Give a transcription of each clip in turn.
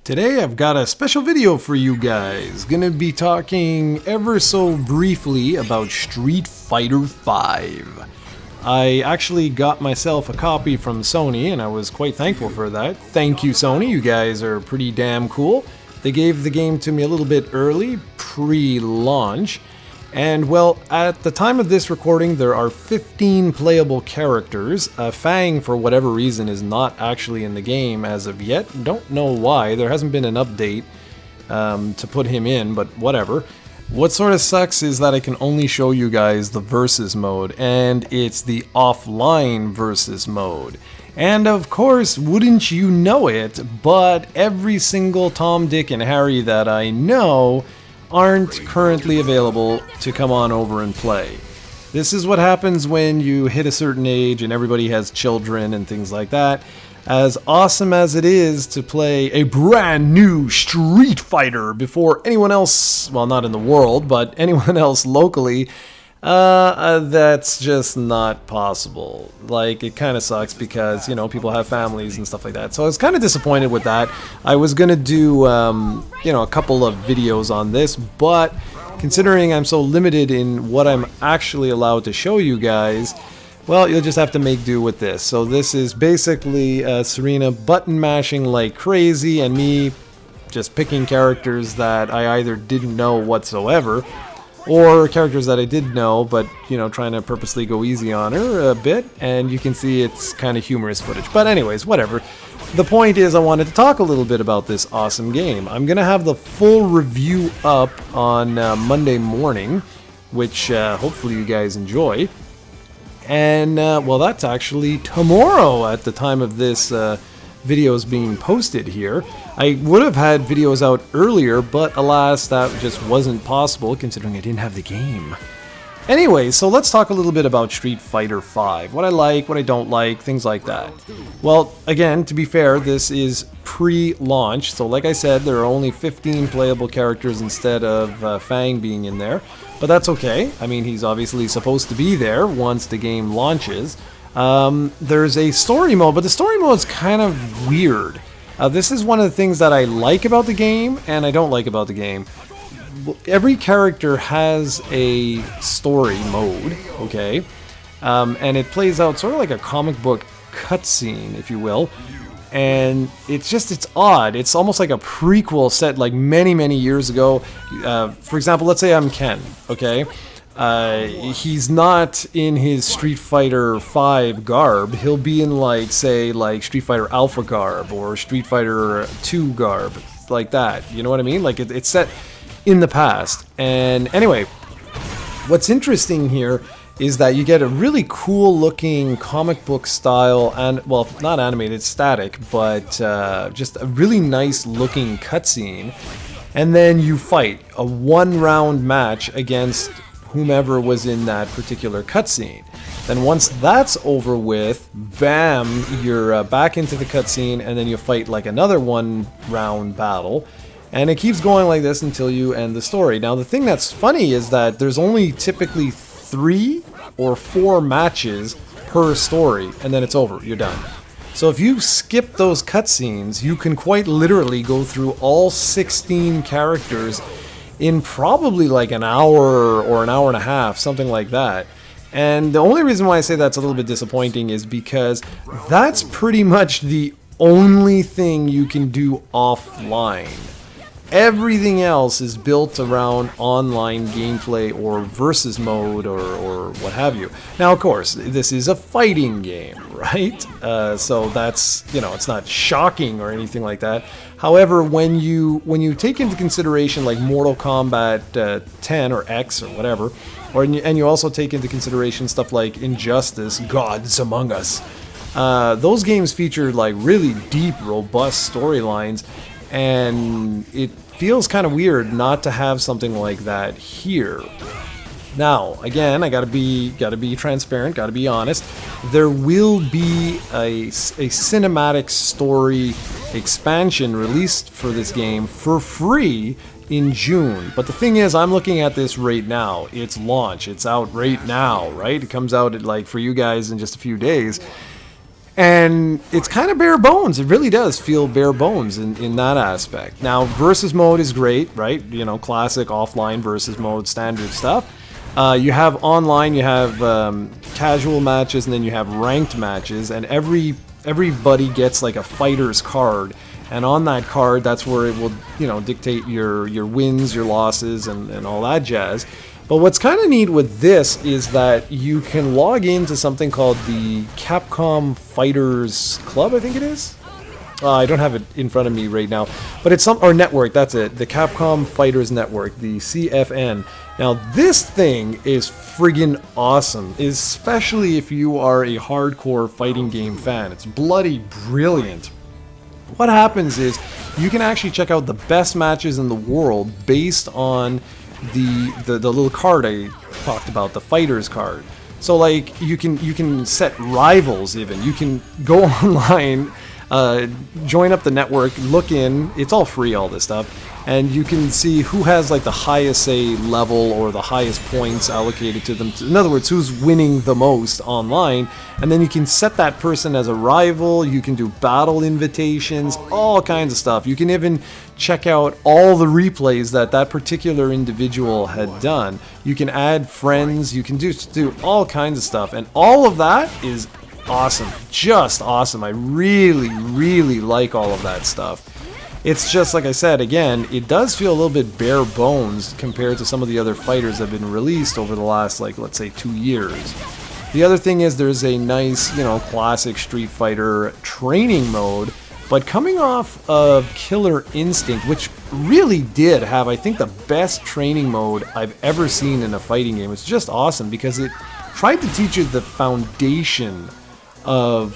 Today I've got a special video for you guys. Gonna be talking ever so briefly about Street Fighter V. I actually got myself a copy from Sony and I was quite thankful for that. Thank you, Sony, you guys are pretty damn cool. They gave the game to me a little bit early, pre-launch. And well, at the time of this recording, there are 15 playable characters. Fang, for whatever reason, is not actually in the game as of yet. Don't know why. There hasn't been an update to put him in, but whatever. What sort of sucks is that I can only show you guys the versus mode, and it's the offline versus mode. And of course, wouldn't you know it, but every single Tom, Dick, and Harry that I know aren't currently available to come on over and play. This is what happens when you hit a certain age and everybody has children and things like that. As awesome as it is to play a brand new Street Fighter before anyone else, well, not in the world, but anyone else locally, that's just not possible. Like, it kind of sucks because, you know, people have families and stuff like that. So I was kind of disappointed with that. I was going to do, you know, a couple of videos on this, but considering I'm so limited in what I'm actually allowed to show you guys, well, you'll just have to make do with this. So this is basically Serena button mashing like crazy and me just picking characters that I either didn't know whatsoever or characters that I did know, but, you know, trying to purposely go easy on her a bit, and you can see it's kind of humorous footage. But anyways, whatever. The point is I wanted to talk a little bit about this awesome game. I'm going to have the full review up on Monday morning, which hopefully you guys enjoy. And, well, that's actually tomorrow at the time of this videos being posted here. I would have had videos out earlier, but alas, that just wasn't possible considering I didn't have the game. Anyway, so let's talk a little bit about Street Fighter V. What I like, what I don't like, things like that. Well, again, to be fair, this is pre-launch, so like I said, there are only 15 playable characters instead of Fang being in there, but that's okay. I mean, he's obviously supposed to be there once the game launches. There's a story mode, but the story mode is kind of weird. This is one of the things that I like about the game and I don't like about the game. Every character has a story mode, okay? And it plays out sort of like a comic book cutscene, if you will. And it's odd. It's almost like a prequel set like many, many years ago. For example, let's say I'm Ken, okay? He's not in his Street Fighter V garb. He'll be in, like, say, like Street Fighter Alpha garb or Street Fighter 2 garb, like that. You know what I mean? Like, it's set in the past. And anyway, what's interesting here is that you get a really cool looking comic book style, and, well, not animated, static, but just a really nice looking cutscene. And then you fight a 1-round match against whomever was in that particular cutscene. Then once that's over with, bam, you're back into the cutscene, and then you fight like another 1-round battle, and it keeps going like this until you end the story. Now the thing that's funny is that there's only typically 3 or 4 matches per story, and then it's over, you're done. So if you skip those cutscenes, you can quite literally go through all 16 characters in probably like an hour or an hour and a half, something like that. And the only reason why I say that's a little bit disappointing is because that's pretty much the only thing you can do offline. Everything else is built around online gameplay or versus mode or what have you. Now, of course, this is a fighting game, right? So that's, you know, it's not shocking or anything like that. However, when you take into consideration like Mortal Kombat 10 or X or whatever, and you also take into consideration stuff like Injustice, Gods Among Us, those games feature like really deep, robust storylines. And it feels kind of weird not to have something like that here. Now, again, I gotta be transparent, gotta be honest. There will be a cinematic story expansion released for this game for free in June. But the thing is, I'm looking at this right now. It's launch. It's out right now, right? It comes out at, like, for you guys in just a few days. And it's kind of bare bones. It really does feel bare bones in that aspect. Now, versus mode is great, right? You know, classic offline versus mode, standard stuff. You have online, you have casual matches, and then you have ranked matches, and everybody gets like a fighter's card. And on that card, that's where it will, you know, dictate your wins, your losses, and all that jazz. But what's kind of neat with this is that you can log into something called the Capcom Fighters Club, I think it is. I don't have it in front of me right now, but it's or network, that's it. The Capcom Fighters Network, the CFN. Now this thing is friggin' awesome, especially if you are a hardcore fighting game fan. It's bloody brilliant. What happens is you can actually check out the best matches in the world based on the little card I talked about, the fighter's card. So like you can set rivals even. You can go online, join up the network, look in. It's all free, all this stuff. And you can see who has like the highest, say, level or the highest points allocated to them. In other words, who's winning the most online. And then you can set that person as a rival. You can do battle invitations, all kinds of stuff. You can even check out all the replays that particular individual had done. You can add friends. You can do all kinds of stuff. And all of that is awesome. Just awesome. I really, really like all of that stuff. It's just, like I said, again, it does feel a little bit bare bones compared to some of the other fighters that have been released over the last, like, let's say 2 years. The other thing is there's a nice, you know, classic Street Fighter training mode, but coming off of Killer Instinct, which really did have, I think, the best training mode I've ever seen in a fighting game. It's just awesome because it tried to teach you the foundation of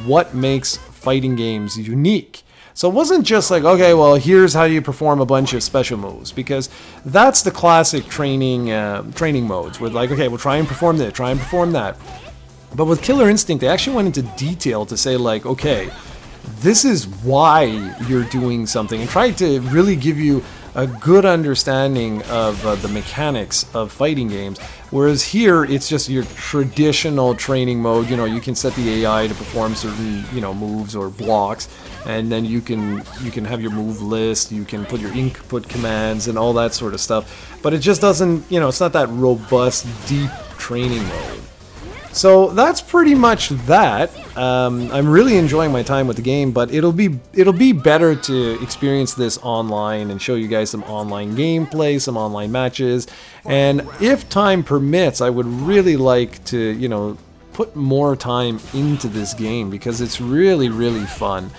what makes fighting games unique. So it wasn't just like, okay, well, here's how you perform a bunch of special moves, because that's the classic training modes, where like, okay, we'll try and perform this, try and perform that. But with Killer Instinct, they actually went into detail to say like, okay, this is why you're doing something, and tried to really give you a good understanding of the mechanics of fighting games. Whereas here, it's just your traditional training mode. You know, you can set the AI to perform certain, you know, moves or blocks, and then you can have your move list. You can put your input commands and all that sort of stuff. But it just doesn't, you know, it's not that robust, deep training mode. So that's pretty much that. I'm really enjoying my time with the game, but it'll be better to experience this online and show you guys some online gameplay, some online matches, and if time permits, I would really like to, you know, put more time into this game because it's really, really fun.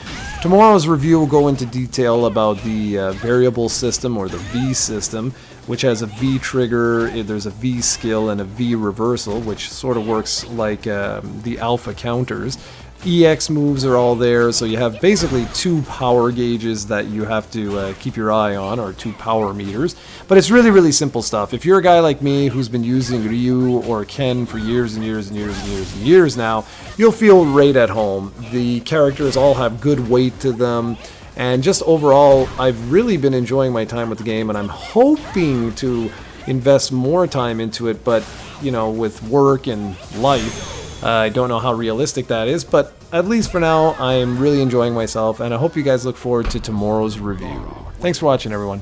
Tomorrow's review will go into detail about the variable system, or the V system, which has a V trigger, there's a V skill, and a V reversal, which sort of works like the alpha counters. EX moves are all there, so you have basically 2 power gauges that you have to keep your eye on, or 2 power meters. But it's really, really simple stuff. If you're a guy like me who's been using Ryu or Ken for years and years and years and years and years now, you'll feel right at home. The characters all have good weight to them. And just overall, I've really been enjoying my time with the game, and I'm hoping to invest more time into it, but, you know, with work and life, I don't know how realistic that is, but at least for now, I am really enjoying myself, and I hope you guys look forward to tomorrow's review. Thanks for watching, everyone.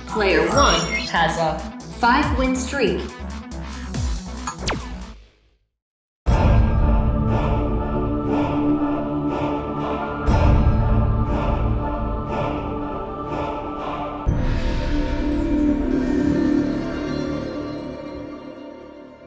Player 1 has a 5-win streak.